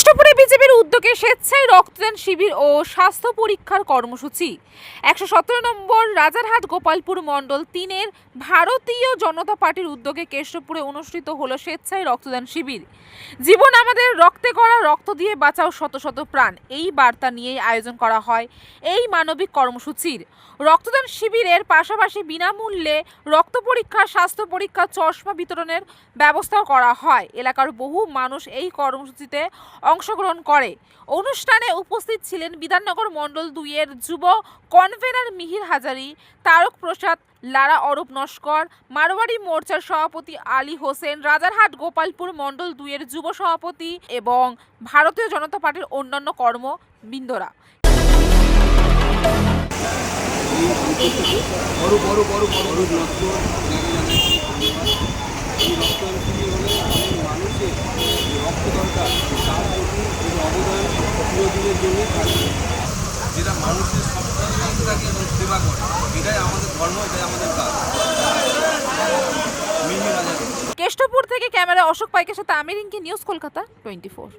কেষ্টপুরে বিজেপির উদ্যোগে স্বেচ্ছায় রক্তদান শিবির ও স্বাস্থ্য পরীক্ষার কর্মসূচি। ১১৭ নম্বর রাজারহাট গোপালপুর মণ্ডল ৩-এর ভারতীয় জনতা পার্টির উদ্যোগে কেষ্টপুরে অনুষ্ঠিত হলো স্বেচ্ছায় রক্তদান শিবির। জীবন আমাদের রক্তে গড়া, রক্ত দিয়ে বাঁচাও শত শত প্রাণ, এই বার্তা নিয়েই আয়োজন করা হয় এই মানবিক কর্মসূচির। রক্তদান শিবিরের পাশাপাশি বিনামূল্যে রক্ত পরীক্ষা, স্বাস্থ্য পরীক্ষা, চশমা বিতরণের ব্যবস্থাও করা হয়। এলাকার বহু মানুষ এই কর্মসূচিতে অংশগ্রহণ করে। অনুষ্ঠানে উপস্থিত ছিলেন বিধাননগর মণ্ডল ২-এর যুব কনভেনর মিহির হাজারি, তারক প্রসাদ, লারা, অরূপ নস্কর, মারোয়ারি মোর্চার সভাপতি আলী হোসেন, রাজারহাট গোপালপুর মণ্ডল ২-এর যুব সভাপতি এবং ভারতীয় জনতা পার্টির অন্যান্য কর্মবৃন্দরা। যেটা মানুষের সবসময় থাকে এবং সেবা করে, এটাই আমাদের ধর্ম, এটাই আমাদের কাজ। কেষ্টপুর থেকে ক্যামেরা অশোক পাইকের সাথে আমির ইনকি, নিউজ কলকাতা 24।